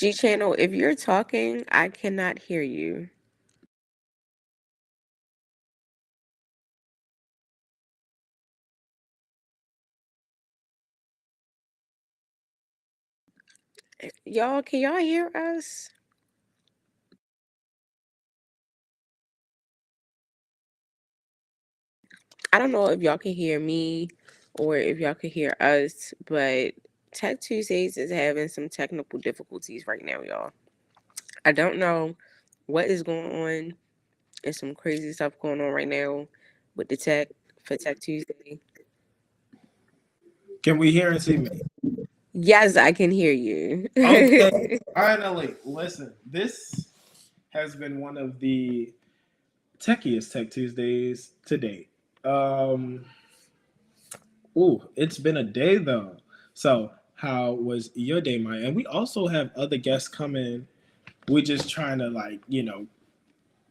G Channel, if you're talking, I cannot hear you. Y'all, can y'all hear us? I don't know if y'all can hear me or if y'all can hear us, but Tech Tuesdays is having some technical difficulties right now, y'all. I don't know what is going on. There's some crazy stuff going on right now with the tech for Tech Tuesday. Can we hear and see me? Yes, I can hear you. Okay, finally. Listen, this has been one of the techiest Tech Tuesdays to date. Um, it's been a day though. So, how was your day, Maya? And we also have other guests coming. We're just trying to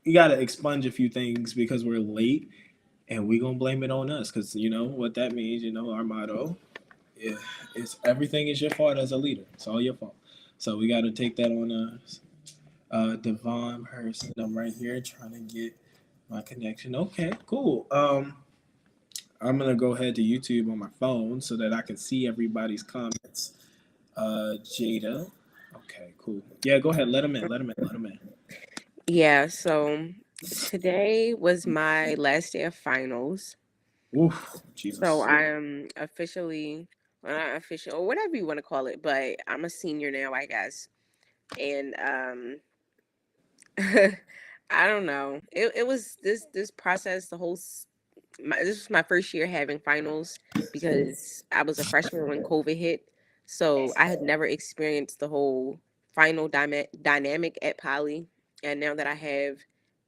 we got to expunge a few things because we're late, and we're gonna blame it on us because you know what that means. You know our motto. Yeah, it's everything is your fault as a leader. It's all your fault. So we got to take that on us. Devon Hurst, I'm right here trying to get my connection. Okay, cool. I'm gonna go ahead to YouTube on my phone so that I can see everybody's comments. Jada. Okay, cool. Yeah, go ahead. Let them in. Let them in. Let them in. Yeah, so today was my last day of finals. Oof, So Jesus. I'm officially, well, not official, or whatever you want to call it, but I'm a senior now, I guess. And I don't know. It was this process. This was my first year having finals because I was a freshman when COVID hit. So I had never experienced the whole final dynamic at Poly, and now that I have,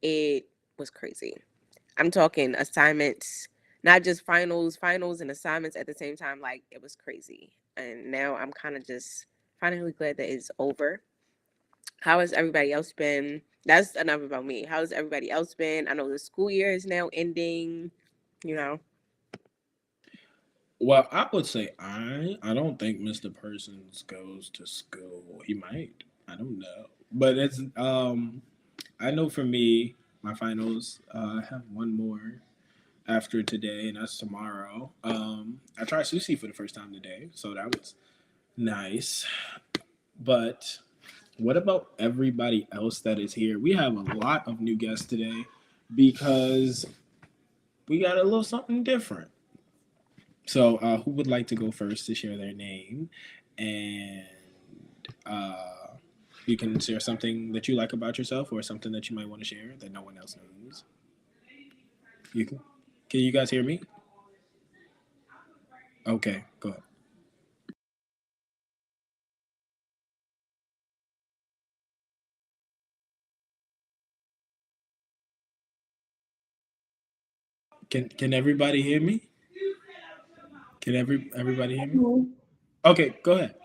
it was crazy. I'm talking assignments, not just finals and assignments at the same time. Like it was crazy, and now I'm kind of just finally glad that it's over. How has everybody else been? That's enough about me. How has everybody else been? I know the school year is now ending. You know, Well, I would say I don't think Mr. Persons goes to school. He might. I don't know. But it's I know for me, my finals I have one more after today and that's tomorrow. I tried sushi for the first time today, so that was nice. But what about everybody else that is here? We have a lot of new guests today because we got a little something different. So, who would like to go first to share their name? And uh, you can share something that you like about yourself or something that you might want to share that no one else knows. You can you guys hear me? Okay, go ahead. Can everybody hear me? Can everybody hear me? Mhm. Okay, go ahead.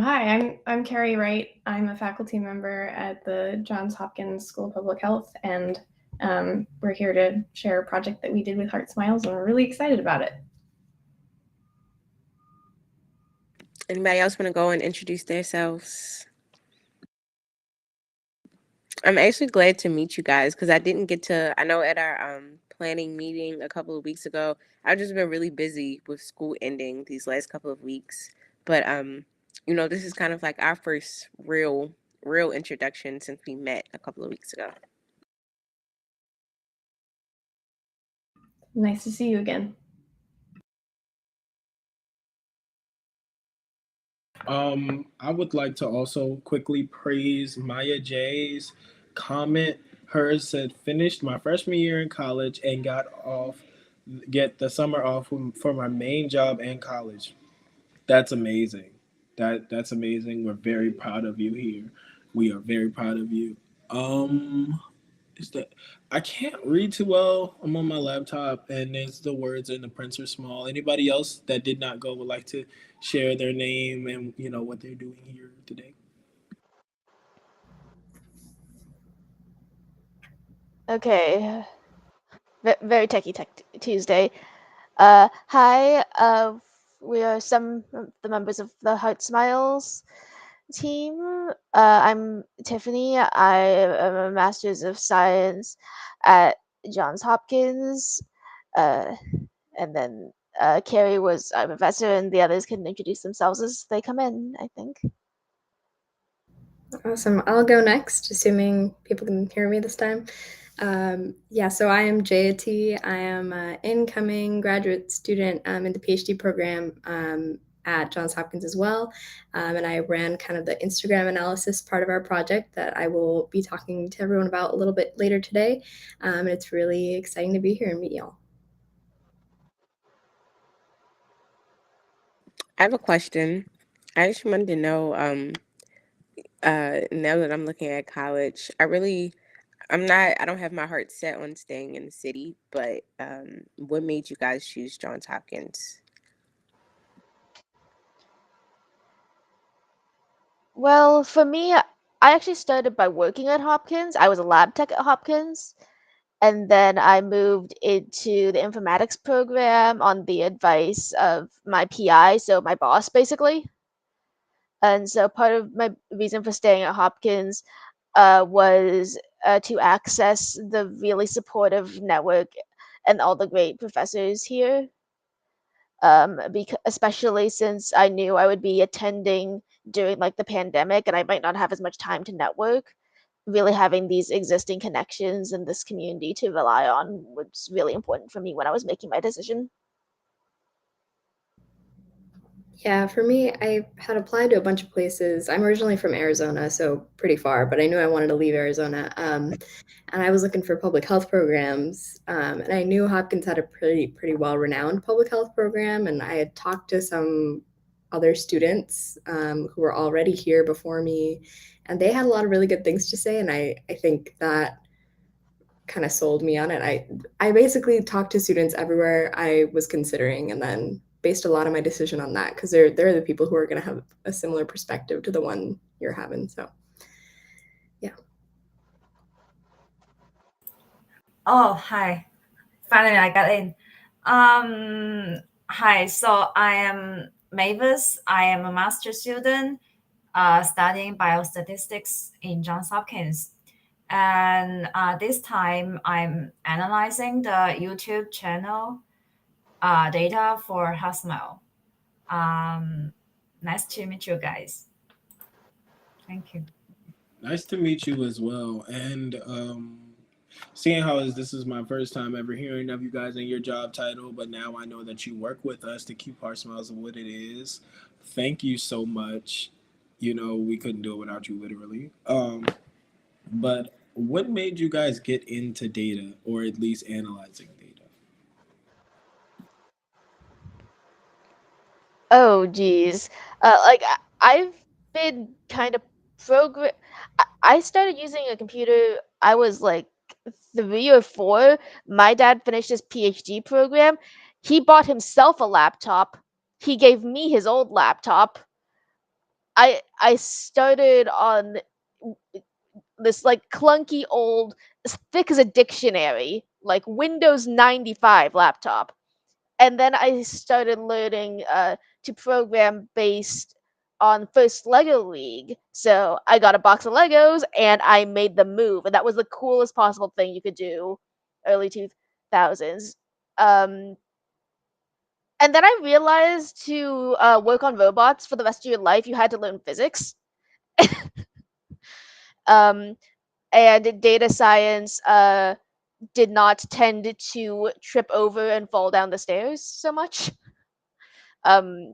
Hi, I'm Carrie Wright. I'm a faculty member at the Johns Hopkins School of Public Health, and we're here to share a project that we did with Heart Smiles, and we're really excited about it. anybody else want to go and introduce themselves? I'm actually glad to meet you guys because I didn't get to. I know at our planning meeting a couple of weeks ago, I've just been really busy with school ending these last couple of weeks. But this is kind of like our first real introduction since we met a couple of weeks ago. Nice to see you again. I would like to also quickly praise Maya J's comment. Hers said, "Finished my freshman year in college and get the summer off for my main job and college." That's amazing. That's amazing. We're very proud of you here. We are very proud of you. Is that I can't read too well. I'm on my laptop and there's the words and the prints are small. Anybody else that did not go would like to share their name and you know what they're doing here today? Okay, very techie tech Tuesday. Hi, we are some of the members of the Heart Smiles. team. I'm Tiffany. I am a Master's of Science at Johns Hopkins. Uh, and then Carrie was a professor, and the others can introduce themselves as they come in, I think. Awesome. I'll go next, assuming people can hear me this time. Yeah, so I am Jayati. I am an incoming graduate student in the PhD program at Johns Hopkins as well. And I ran kind of the Instagram analysis part of our project that I will be talking to everyone about a little bit later today. And it's really exciting to be here and meet y'all. I have a question. I just wanted to know, now that I'm looking at college, I don't have my heart set on staying in the city, but what made you guys choose Johns Hopkins? Well, for me, I actually started by working at Hopkins. I was a lab tech at Hopkins, and then I moved into the informatics program on the advice of my PI, so my boss basically. And so part of my reason for staying at Hopkins was to access the really supportive network and all the great professors here. Especially since I knew I would be attending during like the pandemic and I might not have as much time to network. Really having these existing connections in this community to rely on was really important for me when I was making my decision. Yeah, for me, I had applied to a bunch of places. I'm originally from Arizona, so pretty far, but I knew I wanted to leave Arizona. And I was looking for public health programs. And I knew Hopkins had a pretty well-renowned public health program. And I had talked to some other students who were already here before me, and they had a lot of really good things to say. And I think that kind of sold me on it. I basically talked to students everywhere I was considering, and then based a lot of my decision on that because they're the people who are going to have a similar perspective to the one you're having. So, yeah. Oh, hi. Finally, I got in. Hi. So I am Mavis. I am a master student studying biostatistics in Johns Hopkins. And this time I'm analyzing the YouTube channel data for Hasmel. Nice to meet you guys. Thank you. Nice to meet you as well. And seeing how this is my first time ever hearing of you guys and your job title, but now I know that you work with us to keep Heart Smiles of what it is. Thank you so much. You know, we couldn't do it without you, literally. But what made you guys get into data, or at least analyzing data? Oh, geez. I've been kind of program. I started using a computer. I was like 3 or 4. My dad finished his PhD program. He bought himself a laptop. He gave me his old laptop. I started on this like clunky old, as thick as a dictionary, like Windows 95 laptop. And then I started learning to program based on first Lego League. So I got a box of Legos and I made them move, and that was the coolest possible thing you could do, early 2000s. Um, and then I realized to work on robots for the rest of your life, you had to learn physics. um, and data science did not tend to trip over and fall down the stairs so much. Um,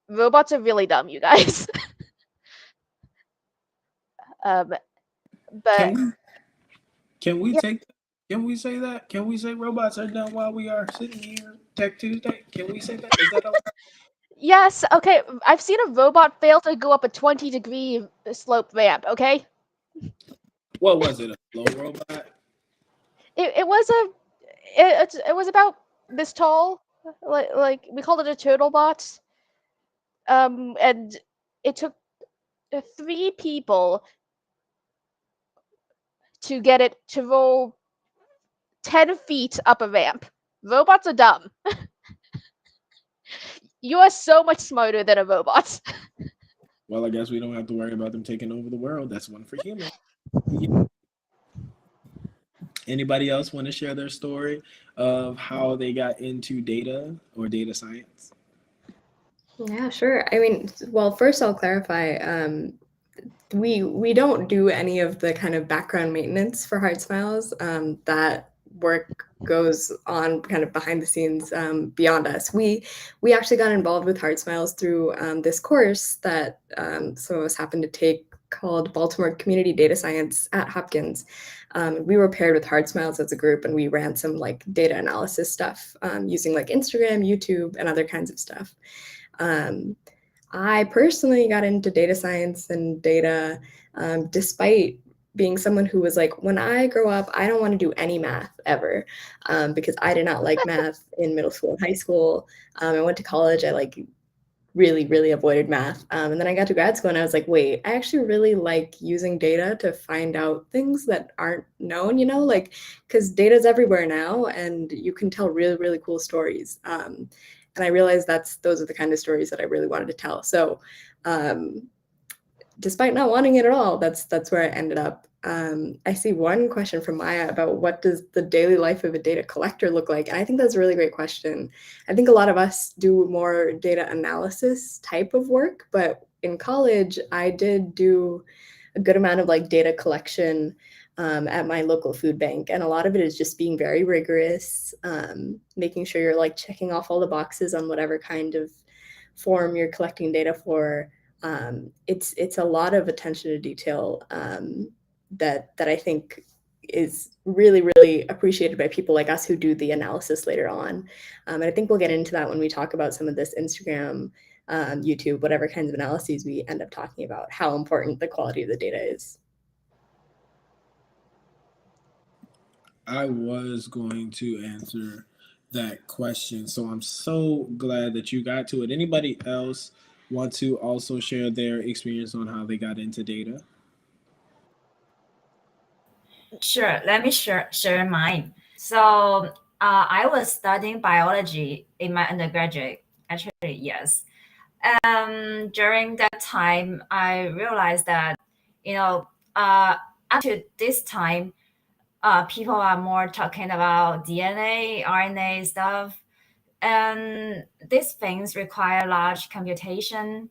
Robots are really dumb, you guys. um, but Can we can we yeah, take can we say that? Can we say robots are done while we are sitting here Tech Tuesday? Can we say that? Is that okay? yes, okay. I've seen a robot fail to go up a 20-degree slope ramp. Okay, What was it? A slow robot? it was a it was about this tall, like we called it a turtle bot. And it took 3 people to get it to roll 10 feet up a ramp. Robots are dumb. You are so much smarter than a robot. Well, I guess we don't have to worry about them taking over the world. That's one for human. Yeah. Anybody else want to share their story of how they got into data or data science? Yeah, sure. I mean, well, first I'll clarify. We don't do any of the kind of background maintenance for Heart Smiles. That work goes on kind of behind the scenes beyond us. We actually got involved with Heart Smiles through this course that some of us happened to take called Baltimore Community Data Science at Hopkins. We were paired with Heart Smiles as a group, and we ran some like data analysis stuff using like Instagram, YouTube, and other kinds of stuff. Um, I personally got into data science and data despite being someone who was like, when I grow up, I don't want to do any math ever because I did not like math in middle school and high school. I went to college, I like really, really avoided math. And then I got to grad school and I was like, wait, I actually really like using data to find out things that aren't known, you know, like, because data is everywhere now and you can tell really, really cool stories. And I realized those are the kind of stories that I really wanted to tell. So um, despite not wanting it at all, that's where I ended up. I see one question from Maya about what does the daily life of a data collector look like? And I think that's a really great question. I think a lot of us do more data analysis type of work, but in college, I did do a good amount of like data collection at my local food bank. And a lot of it is just being very rigorous, making sure you're like checking off all the boxes on whatever kind of form you're collecting data for. It's a lot of attention to detail that I think is really, really appreciated by people like us who do the analysis later on. And I think we'll get into that when we talk about some of this Instagram, YouTube, whatever kinds of analyses we end up talking about, how important the quality of the data is. I was going to answer that question, so I'm so glad that you got to it. Anybody else want to also share their experience on how they got into data? Sure, let me share mine. So I was studying biology in my undergraduate. Actually, yes. During that time, I realized that you know up to this time, people are more talking about DNA, RNA stuff, and these things require large computation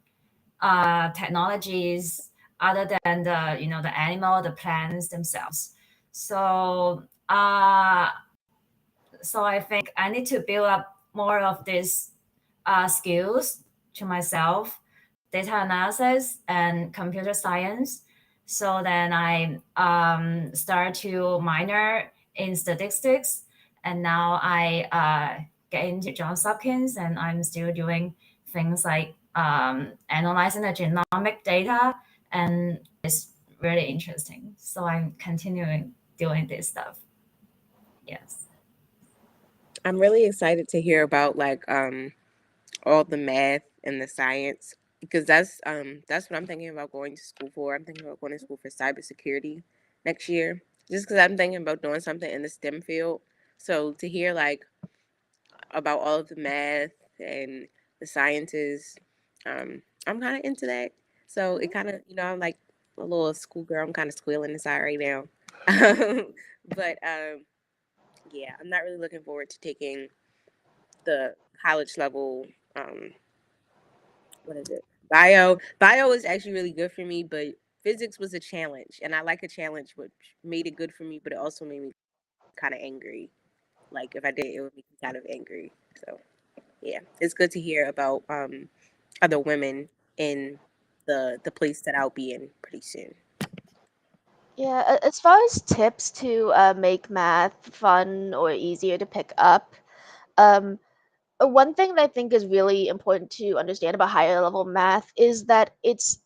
technologies other than the animal, the plants themselves. So so I think I need to build up more of these skills to myself, data analysis and computer science. So then I start to minor in statistics, and now I get into Johns Hopkins, and I'm still doing things like analyzing the genomic data, and it's really interesting. So I'm continuing doing this stuff. Yes. I'm really excited to hear about like all the math and the science because that's what I'm thinking about going to school for. I'm thinking about going to school for cybersecurity next year just because I'm thinking about doing something in the STEM field. So to hear like about all of the math and the sciences, I'm kind of into that. So it kind of I'm like a little schoolgirl. I'm kind of squealing inside right now. But yeah, I'm not really looking forward to taking the college level um what is it? Bio is actually really good for me, but physics was a challenge and I like a challenge which made it good for me, but it also made me kind of angry. Like if I did it would make me kind of angry. So yeah, it's good to hear about other women in the place that I'll be in pretty soon. Yeah, as far as tips to make math fun or easier to pick up, um, one thing that I think is really important to understand about higher level math is that it's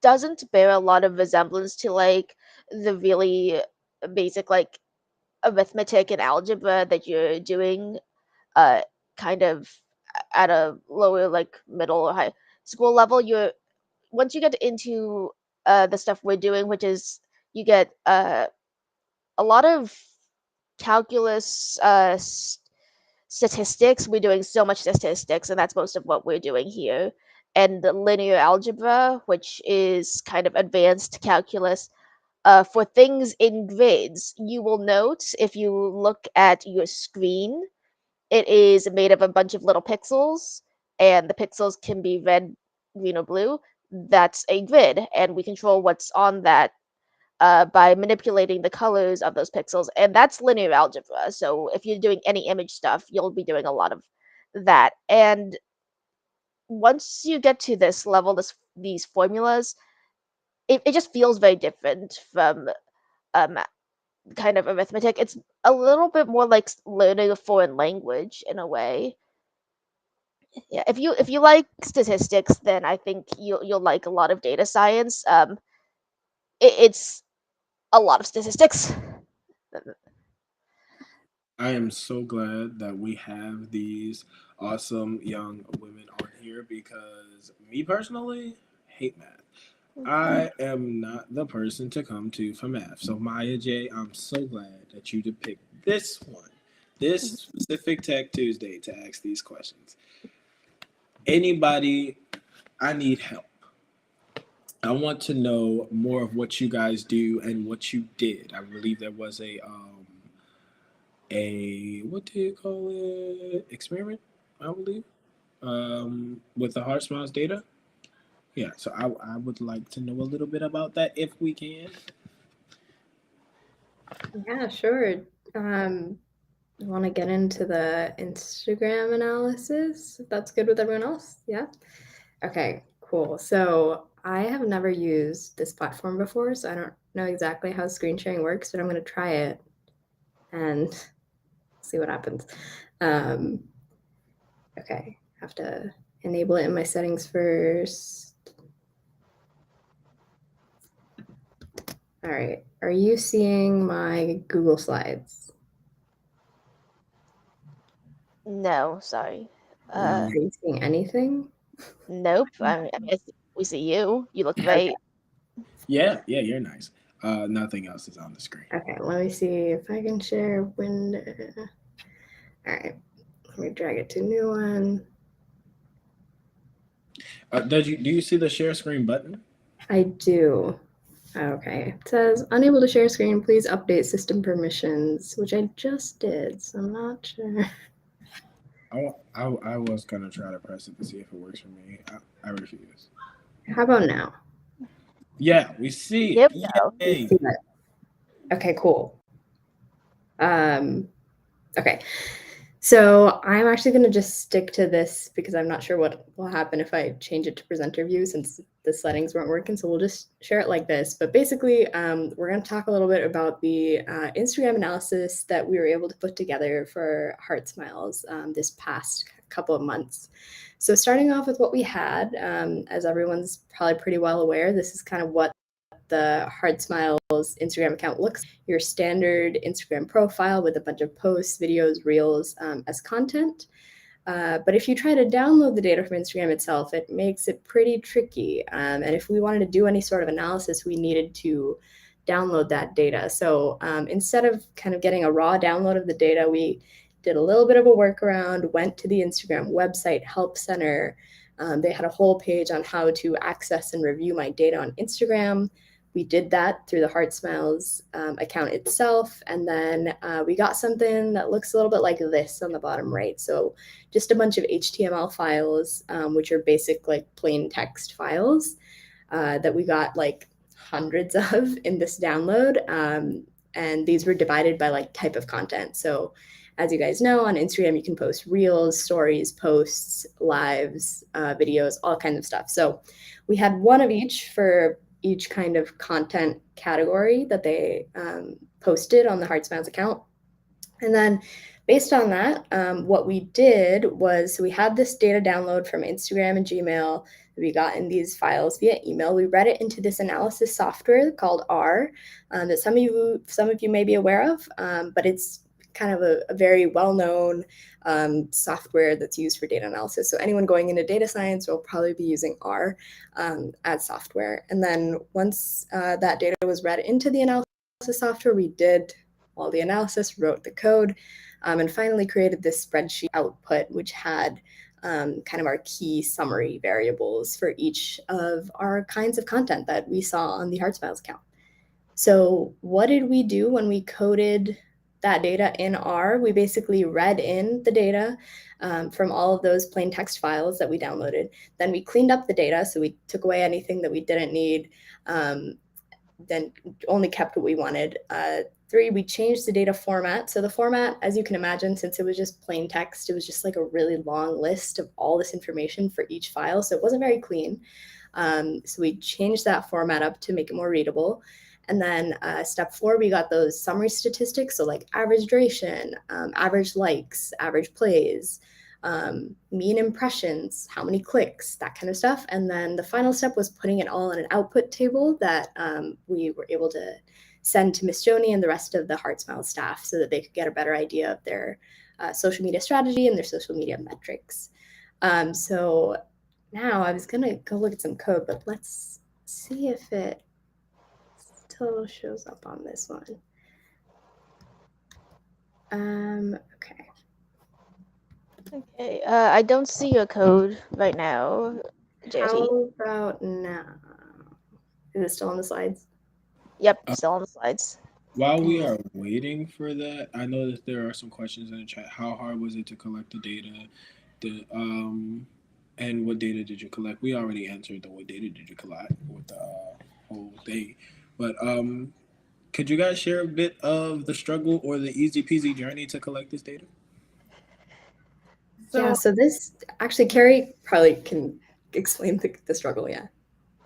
doesn't bear a lot of resemblance to like the really basic like arithmetic and algebra that you're doing uh kind of at a lower like middle or high school level. You're once you get into the stuff we're doing, which is you get a lot of calculus statistics. We're doing so much statistics, and that's most of what we're doing here. and linear algebra, which is kind of advanced calculus. For things in grids, you will note if you look at your screen, it is made of a bunch of little pixels, and the pixels can be red, green, or blue. That's a grid, and we control what's on that by manipulating the colors of those pixels, and that's linear algebra. So if you're doing any image stuff, you'll be doing a lot of that. And once you get to this level, these formulas, it just feels very different from um, kind of arithmetic. It's a little bit more like learning a foreign language in a way. Yeah, if you like statistics, then I think you'll like a lot of data science. It's a lot of statistics. I am so glad that we have these awesome young women on here because me personally hate math. I am not the person to come to for math. So Maya J, I'm so glad that you picked this one, this specific Tech Tuesday to ask these questions. Anybody, I need help. I want to know more of what you guys do and what you did. I believe there was a what do you call it, experiment, I believe, with the heart smiles data. Yeah, so I would like to know a little bit about that if we can. Yeah, sure. I want to get into the Instagram analysis, if that's good with everyone else. Yeah. Okay, cool. So I have never used this platform before, so I don't know exactly how screen sharing works, but I'm going to try it and see what happens. Okay, have to enable it in my settings first. All right, are you seeing my Google Slides? No, sorry. Are you seeing anything? Nope. We see you. You look Okay. great. Yeah, yeah, you're nice. Nothing else is on the screen. Okay, let me see if I can share window. All right, let me drag it to new one. Do you see the share screen button? I do. Okay, it says unable to share screen. Please update system permissions, which I just did, so I'm not sure. I was gonna try to press it to see if it works for me. I refuse. How about now? Yeah, we see There it. we go. You Yay! see it? Okay, cool. Okay. So I'm actually going to just stick to this because I'm not sure what will happen if I change it to presenter view since the settings weren't working. So we'll just share it like this. But basically, we're going to talk a little bit about the Instagram analysis that we were able to put together for Heart Smiles this past couple of months. So starting off with what we had, as everyone's probably pretty well aware, this is kind of what the Heart Smiles Instagram account looks. Your standard Instagram profile with a bunch of posts, videos, reels as content. But if you try to download the data from Instagram itself, it makes it pretty tricky. And if we wanted to do any sort of analysis, we needed to download that data. So instead of kind of getting a raw download of the data, we did a little bit of a workaround, went to the Instagram website help center. They had a whole page on how to access and review my data on Instagram. We did that through the Heart Smiles account itself. And then we got something that looks a little bit like this on the bottom right. So just a bunch of HTML files, which are basic like plain text files that we got like hundreds of in this download. And these were divided by like type of content. So as you guys know, on Instagram, you can post reels, stories, posts, lives, videos, all kinds of stuff. So we had one of each for each kind of content category that they posted on the Heart Smiles account. And then based on that, what we did was we had this data download from Instagram and Gmail. We got in these files via email. We read it into this analysis software called R that some of you may be aware of, but it's kind of a very well-known software that's used for data analysis. So anyone going into data science will probably be using R as software. And then once that data was read into the analysis software, we did all the analysis, wrote the code, and finally created this spreadsheet output, which had kind of our key summary variables for each of our kinds of content that we saw on the HeartSmiles account. So what did we do when we coded that data in R? We basically read in the data from all of those plain text files that we downloaded. Then we cleaned up the data, so we took away anything that we didn't need, then only kept what we wanted. 3, we changed the data format. So the format, as you can imagine, since it was just plain text, it was just like a really long list of all this information for each file. So it wasn't very clean. So we changed that format up to make it more readable. And then step 4, we got those summary statistics. So like average duration, average likes, average plays, mean impressions, how many clicks, that kind of stuff. And then the final step was putting it all in an output table that we were able to send to Miss Joni and the rest of the HeartSmile staff so that they could get a better idea of their social media strategy and their social media metrics. So now I was gonna go look at some code, but let's see if it still shows up on this one. Okay. Okay, I don't see your code right now, JT. How about now? Is it still on the slides? Yep, Uh, still on the slides. While we are waiting for that, I know that there are some questions in the chat. How hard was it to collect the data? And what data did you collect? We already answered the what data did you collect with the whole thing, but could you guys share a bit of the struggle or the easy peasy journey to collect this data? So this actually, Carrie probably can explain the struggle.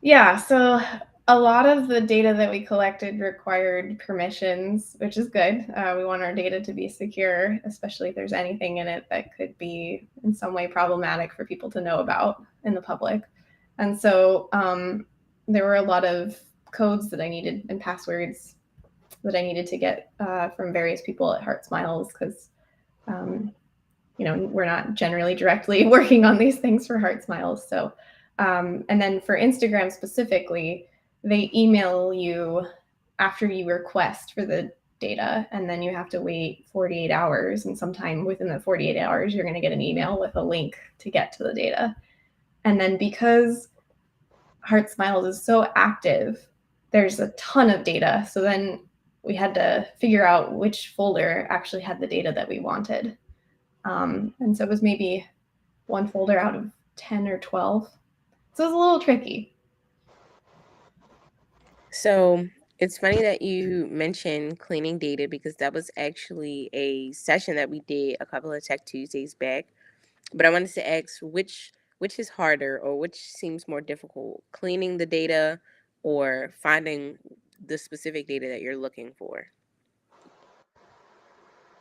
Yeah, so a lot of the data that we collected required permissions, which is good. We want our data to be secure, especially if there's anything in it that could be in some way problematic for people to know about in the public. And so there were a lot of codes that I needed and passwords that I needed to get from various people at HeartSmiles because we're not generally directly working on these things for HeartSmiles. So, and then for Instagram specifically, they email you after you request for the data, and then you have to wait 48 hours. And sometime within the 48 hours, you're going to get an email with a link to get to the data. And then because HeartSmiles is so active, there's a ton of data. So then we had to figure out which folder actually had the data that we wanted. And so it was maybe one folder out of 10 or 12. So it was a little tricky. So it's funny that you mentioned cleaning data because that was actually a session that we did a couple of Tech Tuesdays back. But I wanted to ask which is harder or which seems more difficult, cleaning the data or finding the specific data that you're looking for?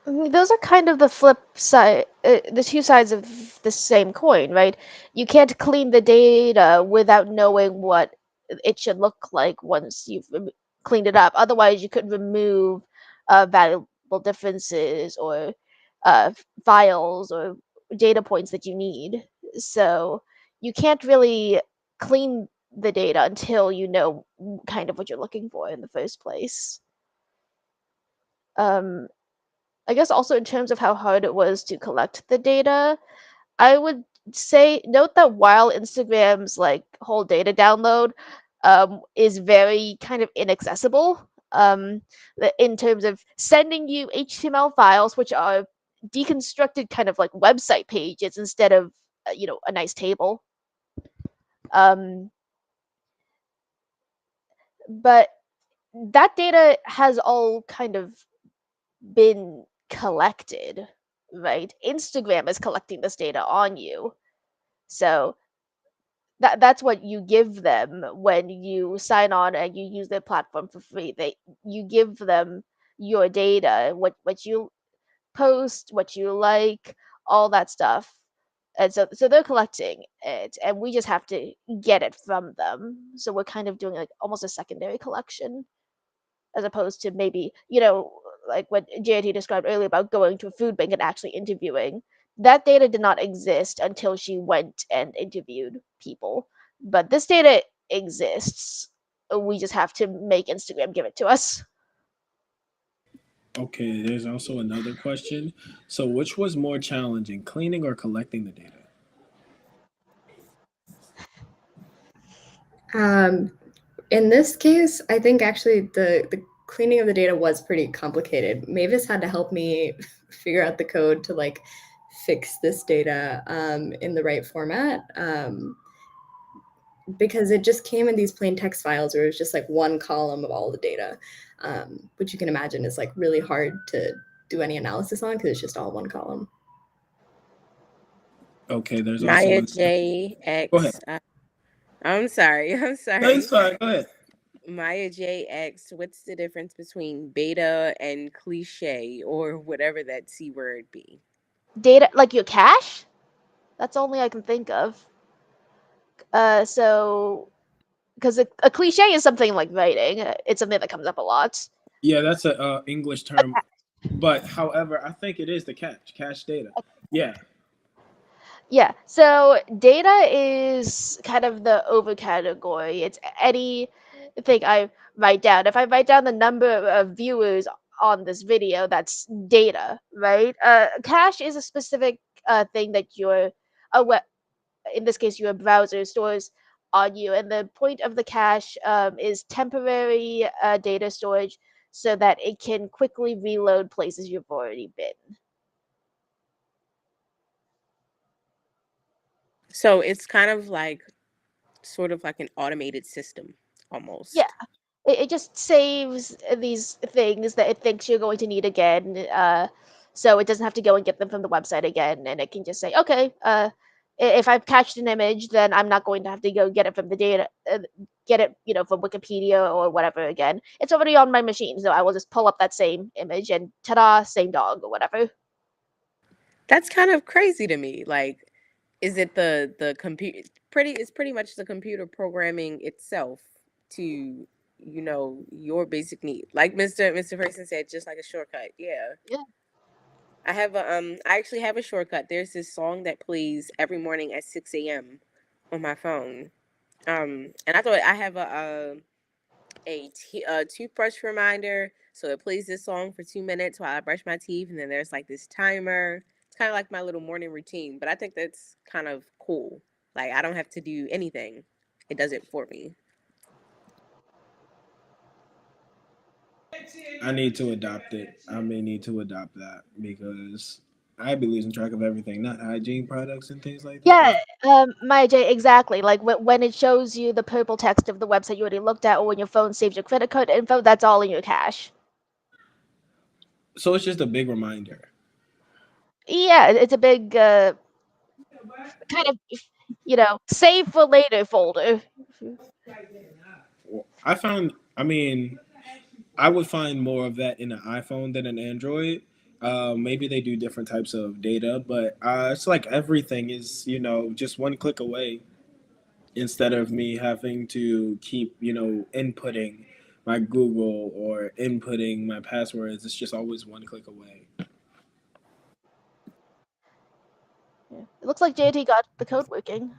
Those are kind of the flip side, the two sides of the same coin, right? You can't clean the data without knowing what it should look like once you've cleaned it up. Otherwise, you could remove valuable differences or files or data points that you need. So you can't really clean the data until you know kind of what you're looking for in the first place. Um, I guess also in terms of how hard it was to collect the data, I would say note that while Instagram's like whole data download is very kind of inaccessible in terms of sending you HTML files, which are deconstructed kind of like website pages instead of a nice table. But that data has all kind of been collected, right? Instagram is collecting this data on you. So that's what you give them when you sign on and you use their platform for free. You give them your data, what you post, what you like, all that stuff. And so they're collecting it and we just have to get it from them. So we're kind of doing like almost a secondary collection as opposed to maybe, like what JT described earlier about going to a food bank and actually interviewing. That data did not exist until she went and interviewed people. But this data exists. We just have to make Instagram give it to us. Okay, there's also another question. So, which was more challenging, cleaning or collecting the data? In this case, I think actually the cleaning of the data was pretty complicated. Mavis had to help me figure out the code to like fix this data in the right format. Because it just came in these plain text files where it was just like one column of all the data, which you can imagine is like really hard to do any analysis on because it's just all one column. Okay, there's also Maya one step. Go ahead. JX. I'm sorry. I'm No, sorry. it's fine. Go ahead. Maya JX. What's the difference between beta and cliche or whatever that C word be? Data, like your cache? That's the only I can think of. So because a cliche is something like writing. It's something that comes up a lot. Yeah, that's a English term, but however, I think it is the cache data. Yeah. Yeah. So data is kind of the over category. It's anything I write down. If I write down the number of viewers on this video, that's data, right? Cache is a specific thing that your web, in this case, your browser stores on you, and the point of the cache is temporary data storage so that it can quickly reload places you've already been. So it's kind of like, sort of like an automated system Yeah. almost. It just saves these things that it thinks you're going to need again, so it doesn't have to go and get them from the website again, and it can just say, okay, if I've cached an image, then I'm not going to have to go get it from the data, get it, from Wikipedia or whatever again. It's already on my machine, so I will just pull up that same image and ta-da, same dog or whatever. That's kind of crazy to me. Like, is it the computer? It's pretty much the computer programming itself to your basic need. Like Mr. Person said, just like a shortcut. Yeah. Yeah. I actually have a shortcut. There's this song that plays every morning at 6 a.m. on my phone. And I thought I have a toothbrush reminder. So it plays this song for 2 minutes while I brush my teeth, and then there's like this timer. It's kind of like my little morning routine, but I think that's kind of cool. Like, I don't have to do anything; it does it for me. I need to adopt it. I may need to adopt that because I'd be losing track of everything, not hygiene products and things like that. Yeah, Maya J, exactly. Like when it shows you the purple text of the website you already looked at, or when your phone saves your credit card info, that's all in your cache. So it's just a big reminder. Yeah, it's a big kind of save for later folder. I found, I mean, I would find more of that in an iPhone than an Android. Maybe they do different types of data, but it's like everything is, just one click away instead of me having to keep, inputting my Google or inputting my passwords. It's just always one click away. Yeah. It looks like JT got the code working.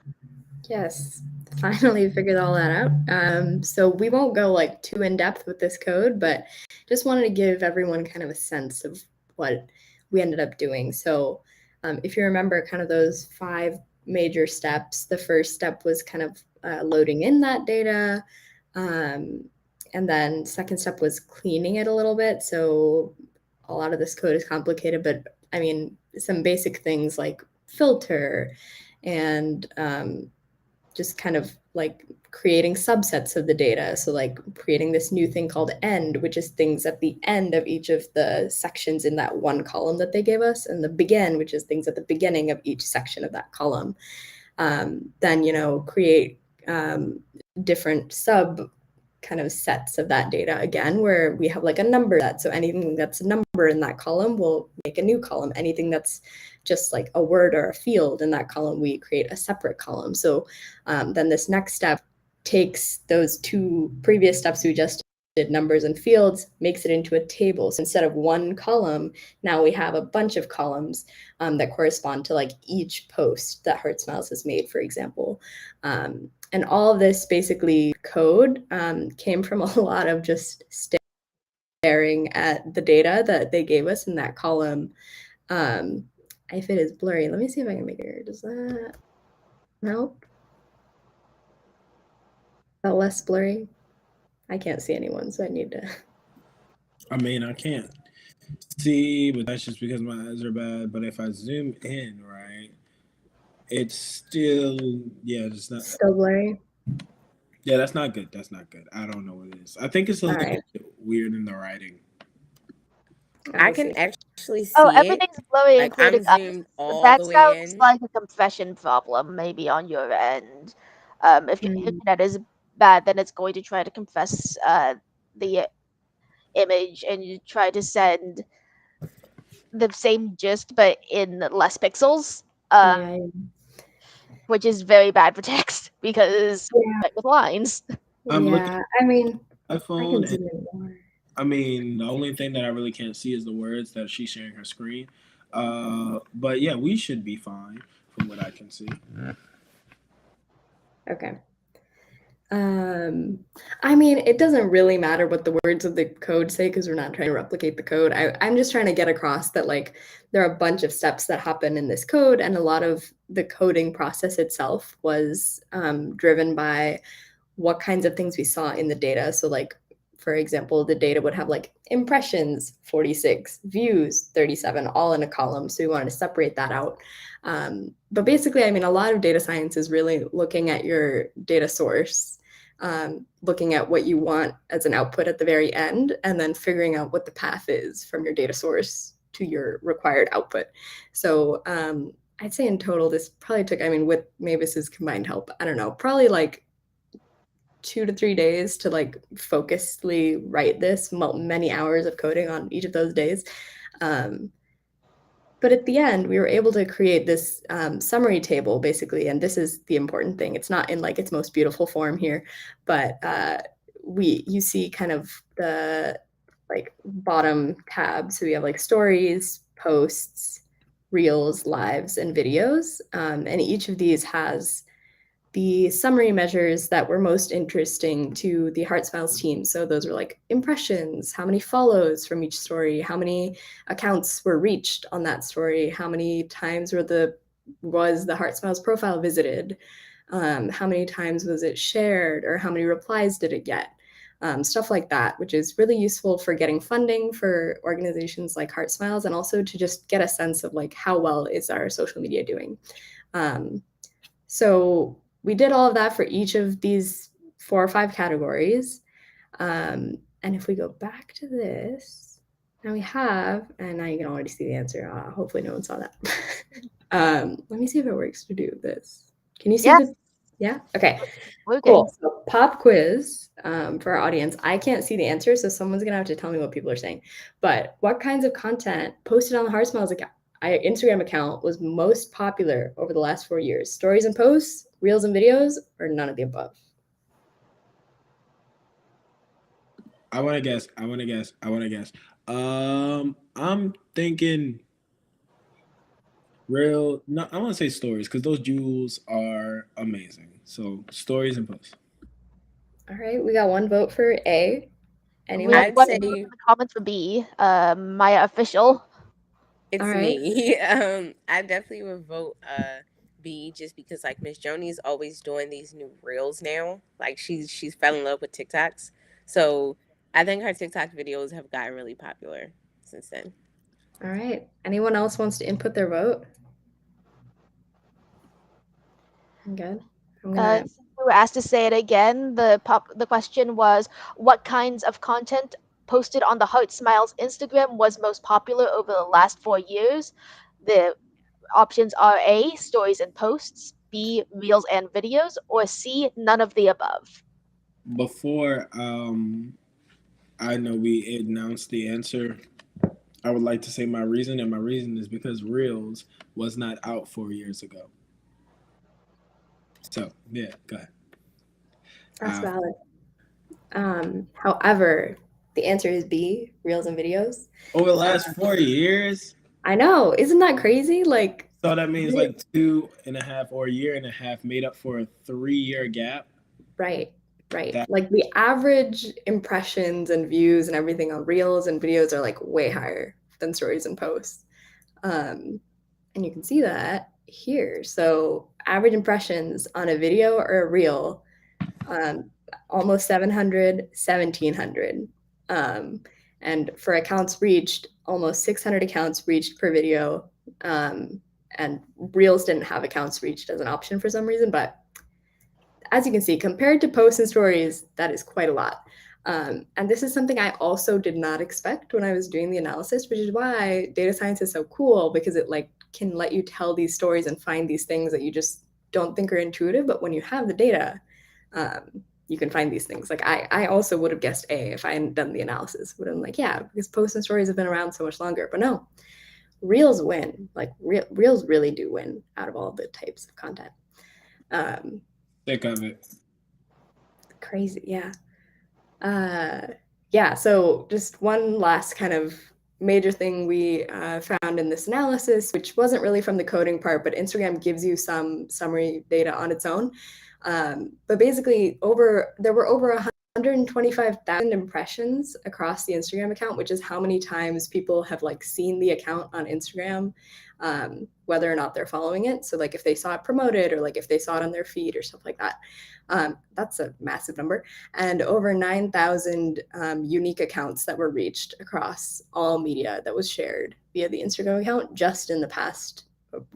Yes, finally figured all that out. So we won't go like too in depth with this code, but just wanted to give everyone kind of a sense of what we ended up doing. So if you remember kind of those 5 major steps, the first step was kind of loading in that data. And then second step was cleaning it a little bit. So a lot of this code is complicated, but I mean, some basic things like filter and just kind of like creating subsets of the data. So like creating this new thing called end, which is things at the end of each of the sections in that one column that they gave us, and the begin, which is things at the beginning of each section of that column. Then, create different sub kind of sets of that data again, where we have like a number set. So anything that's a number in that column will make a new column. Anything that's just like a word or a field in that column, we create a separate column. So then this next step takes those 2 previous steps we just did, numbers and fields, makes it into a table. So instead of one column, now we have a bunch of columns that correspond to like each post that Heart Smiles has made, for example. And all of this basically code came from a lot of just staring at the data that they gave us in that column. If it is blurry, let me see if I can make it. Does that help? That less blurry? I can't see anyone, so I need to. I mean, I can't see, but that's just because my eyes are bad. But if I zoom in, right, it's still, yeah, it's not. Still blurry? Yeah, that's not good. That's not good. I don't know what it is. I think it's a All little right. bit weird in the writing. I I will can see. actually Oh, see it. everything's blurry, Like I'm including us. zoomed all That the way sounds in. like a compression problem, maybe on your end. If your Mm, internet is bad, then it's going to try to compress the image, and you try to send the same gist but in less pixels, yeah. which is very bad for text because Yeah. with lines. I'm looking Yeah. I mean, at my I can phone, and zoom in more. I mean, the only thing that I really can't see is the words that she's sharing her screen. But yeah, we should be fine from what I can see. Okay. Um, I mean, it doesn't really matter what the words of the code say because we're not trying to replicate the code. I'm just trying to get across that like there are a bunch of steps that happen in this code, and a lot of the coding process itself was driven by what kinds of things we saw in the data. So like, for example, the data would have like impressions 46, views 37, all in a column. So we wanted to separate that out. But basically, I mean, a lot of data science is really looking at your data source, looking at what you want as an output at the very end, and then figuring out what the path is from your data source to your required output. So I'd say in total, this probably took, I mean, with Mavis's combined help, I don't know, probably like 2 to 3 days to like focusedly write this, many hours of coding on each of those days. But at the end, we were able to create this summary table, basically, and this is the important thing. It's not in like its most beautiful form here, but you see kind of the like bottom tab. So we have like stories, posts, reels, lives, and videos, and each of these has the summary measures that were most interesting to the Heart Smiles team. So those were like impressions, how many follows from each story, how many accounts were reached on that story, how many times was the Heart Smiles profile visited, how many times was it shared, or how many replies did it get. Stuff like that, which is really useful for getting funding for organizations like Heart Smiles, and also to just get a sense of like how well is our social media doing. So we did all of that for each of these 4 or 5 categories. And if we go back to this, now we have, and now you can already see the answer. Hopefully no one saw that. Let me see if it works to do this. Can you see Yes. yeah? Okay, Working. cool. So pop quiz for our audience. I can't see the answer, so someone's gonna have to tell me what people are saying. But what kinds of content posted on the Heart Smiles account? Instagram account was most popular over the last 4 years? Stories and posts, reels and videos, or none of the above? I want to guess. I want to guess. I want to guess. I'm thinking real. No, I want to say stories because those jewels are amazing. So stories and posts. All right, we got one vote for A. We have Anyone? I'd one say in the comments for B. Maya official. All it's right. me. I definitely would vote B just because like Miss Joni's always doing these new reels now. Like she's fell in love with TikToks. So I think her TikTok videos have gotten really popular since then. All right. Anyone else wants to input their vote? I'm good. I'm gonna. Since we were asked to say it again, the question was, what kinds of content posted on the Heart Smiles Instagram was most popular over the last 4 years? The options are A, stories and posts, B, reels and videos, or C, none of the above. Before I know we announced the answer, I would like to say my reason, and my reason is because Reels was not out 4 years ago. So yeah, go ahead. That's valid. However, the answer is B, reels and videos. Over the last 4 years, I know. Isn't that crazy? Like, so that means like 2.5 or a year and a half made up for a 3 year gap. right, right. That Like the average impressions and views and everything on reels and videos are like way higher than stories and posts. And you can see that here. So average impressions on a video or a reel almost 700, 1,700. And for accounts reached, almost 600 accounts reached per video. And Reels didn't have accounts reached as an option for some reason, but as you can see, compared to posts and stories, that is quite a lot. And this is something I also did not expect when I was doing the analysis, which is why data science is so cool, because it like can let you tell these stories and find these things that you just don't think are intuitive. But when you have the data, you can find these things. Like I also would have guessed A if I hadn't done the analysis. Would have been like, yeah, because posts and stories have been around so much longer. But no, Reels win. Like Reels really do win out of all the types of content. Thick of it. Crazy, yeah. Yeah, so just one last kind of major thing we found in this analysis, which wasn't really from the coding part, but Instagram gives you some summary data on its own. But basically, there were over 125,000 impressions across the Instagram account, which is how many times people have like seen the account on Instagram, whether or not they're following it. So like if they saw it promoted, or like if they saw it on their feed or stuff like that. That's a massive number. And over 9,000 unique accounts that were reached across all media that was shared via the Instagram account just in the past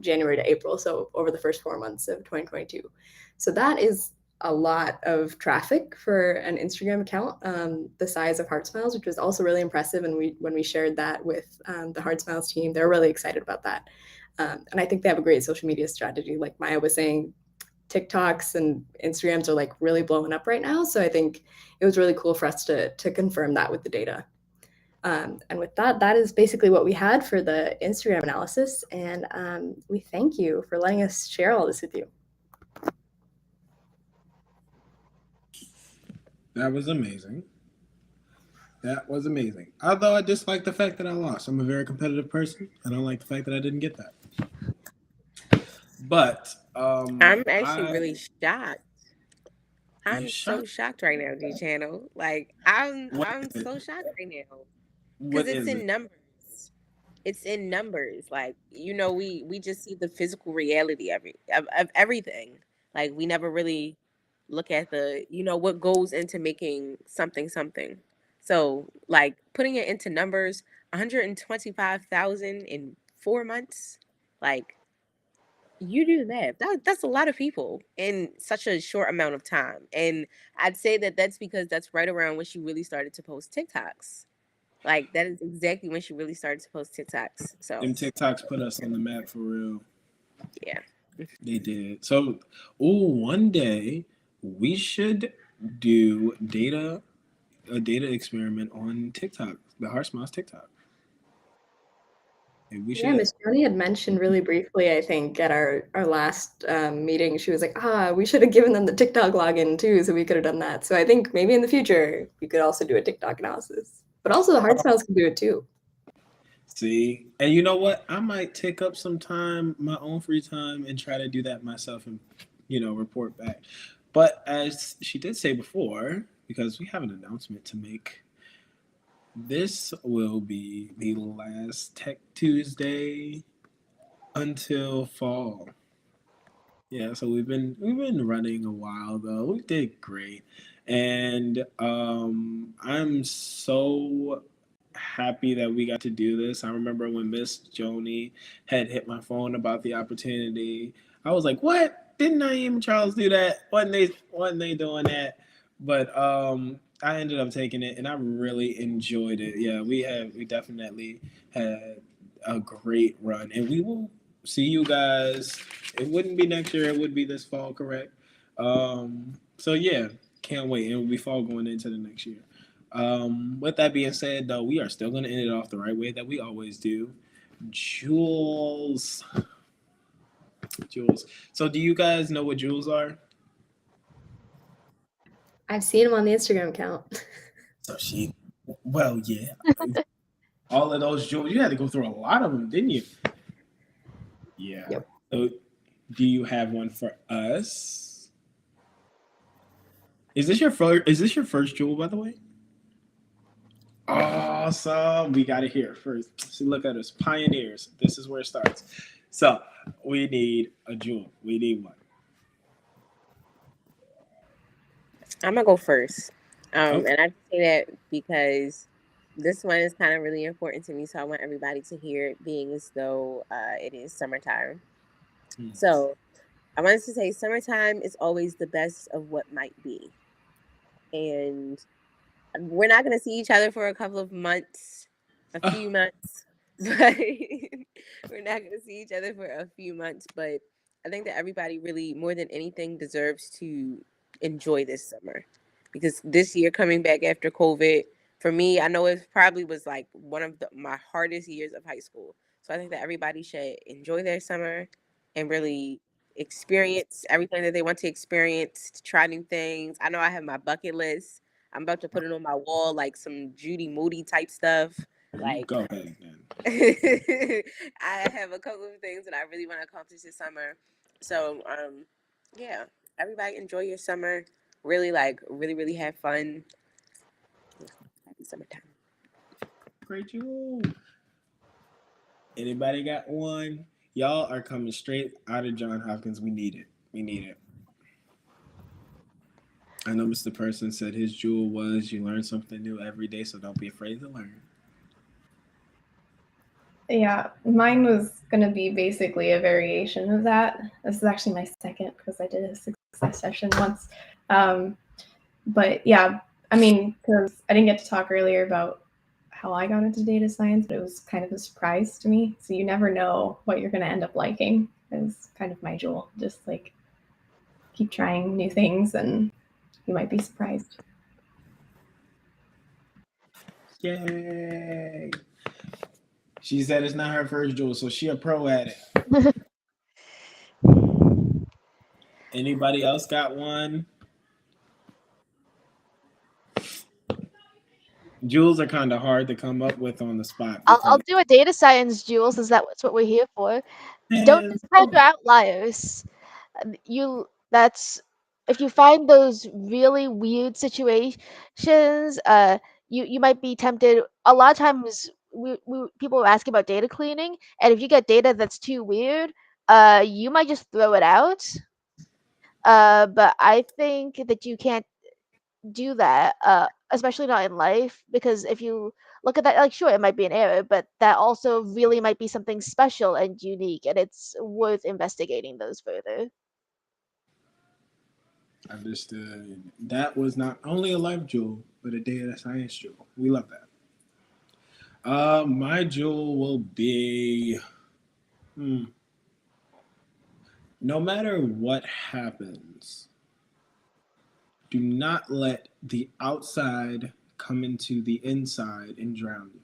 January to April, so over the first 4 months of 2022. So that is a lot of traffic for an Instagram account the size of Heart Smiles, which was also really impressive. And when we shared that with the Heart Smiles team, they're really excited about that. And I think they have a great social media strategy. Like Maya was saying, TikToks and Instagrams are like really blowing up right now. So I think it was really cool for us to confirm that with the data. And with that, that is basically what we had for the Instagram analysis. And we thank you for letting us share all this with you. That was amazing. That was amazing. Although I dislike the fact that I lost. I'm a very competitive person. I don't like the fact that I didn't get that. But I'm actually really shocked. I'm so shocked right now, G Channel. Like I'm so shocked right now because it's in numbers. It's in numbers. Like we just see the physical reality of everything. Like we never really look at the what goes into making something. So like putting it into numbers, 125,000 in 4 months, like. You do that. That's a lot of people in such a short amount of time. And I'd say that that's because that's right around when she really started to post TikToks. Like, that is exactly when she really started to post TikToks. So, them TikToks put us on the map for real. Yeah. They did. So, one day we should do a data experiment on TikTok, the Heart Smiles TikTok. Yeah, Miss Joni had mentioned really briefly, I think, at our last meeting, she was like, we should have given them the TikTok login too, so we could have done that. So I think maybe in the future, you could also do a TikTok analysis. But also the Heart Smiles can do it too. See, and you know what? I might take up some time, my own free time, and try to do that myself and, report back. But as she did say before, because we have an announcement to make, this will be the last Tech Tuesday until fall. Yeah, so we've been running a while though. We did great, and I'm so happy that we got to do this. I remember when Miss Joni had hit my phone about the opportunity. I was like, "What? Didn't Naeem and Charles do that? Wasn't they doing that?" But I ended up taking it, and I really enjoyed it. Yeah, we definitely had a great run, and we will see you guys. It wouldn't be next year; it would be this fall, correct? So yeah, can't wait. It will be fall going into the next year. With that being said, though, we are still going to end it off the right way that we always do. Jewels. So, do you guys know what jewels are? I've seen them on the Instagram account. So yeah. All of those jewels, you had to go through a lot of them, didn't you? Yeah. Yep. So, do you have one for us? Is this your first jewel, by the way? Awesome. We got it here first. So look at us, pioneers. This is where it starts. So we need a jewel. We need one. I'm gonna go first. Okay. And I say that because this one is kind of really important to me, so I want everybody to hear it, being as though it is summertime. Hmm. So I wanted to say, summertime is always the best of what might be, and we're not going to see each other for a couple of months, a few months, but we're not going to see each other for a few months. But I think that everybody really, more than anything, deserves to enjoy this summer, because this year coming back after COVID, for me, I know it probably was like one of my hardest years of high school. So I think that everybody should enjoy their summer and really experience everything that they want to experience, to try new things. I know I have my bucket list. I'm about to put it on my wall, like some Judy Moody type stuff. You Like, go ahead then. I have a couple of things that I really want to accomplish this summer. So, yeah, everybody enjoy your summer. Really, like, really have fun. Happy summertime. Great you. Anybody got one? Y'all are coming straight out of John Hopkins. We need it. We need it. I know Mr. Person said his jewel was you learn something new every day, so don't be afraid to learn. Yeah, mine was going to be basically a variation of that. This is actually my second because I did a success session once. But yeah, I mean, because I didn't get to talk earlier about how I got into data science, but it was kind of a surprise to me. So you never know what you're going to end up liking. Is kind of my jewel. Just like keep trying new things and you might be surprised. Yay! She said it's not her first jewel, so she a pro at it. Anybody else got one? Jewels are kind of hard to come up with on the spot I'll because do a data science, Jules. Is that's what we're here for? Don't man, discount your outliers. You that's if you find those really weird situations, you might be tempted. A lot of times, people are asking about data cleaning, and if you get data that's too weird, you might just throw it out. But I think that you can't do that, especially not in life, because if you look at that, like, sure, it might be an error, but that also really might be something special and unique, and it's worth investigating those further. understood. That was not only a life jewel, but a data science jewel. We love that. My jewel will be no matter what happens, do not let the outside come into the inside and drown you.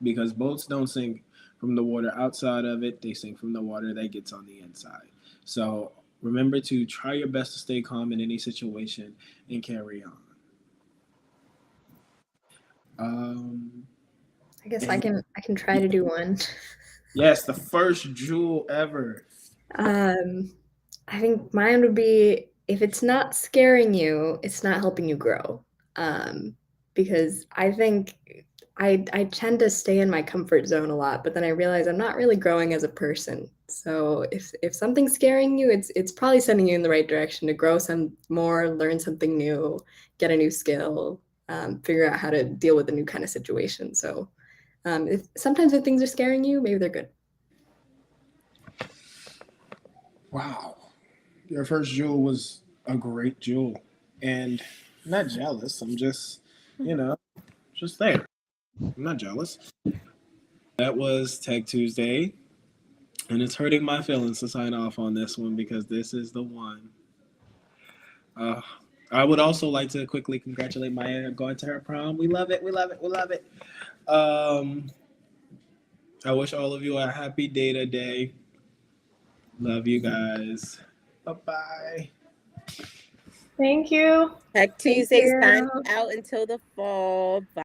Because boats don't sink from the water outside of it, they sink from the water that gets on the inside. So remember to try your best to stay calm in any situation and carry on. Um, I guess I and can try to do one. yes, the first jewel ever. I think mine would be if it's not scaring you, it's not helping you grow. Because I think I tend to stay in my comfort zone a lot, but then I realize I'm not really growing as a person. So if something's scaring you, it's probably sending you in the right direction to grow some more, learn something new, get a new skill, figure out how to deal with a new kind of situation. So if sometimes if things are scaring you, maybe they're good. Wow. Your first jewel was a great jewel. And I'm not jealous. I'm just, you know, just there. I'm not jealous. That was Tech Tuesday. And it's hurting my feelings to sign off on this one because this is the one. Uh, I would also like to quickly congratulate Maya going to her prom. We love it. We love it. We love it. Um, I wish all of you a happy data day. Love you guys. Bye bye. Thank you. Tech Thank Tuesday signing you. out until the fall. Bye.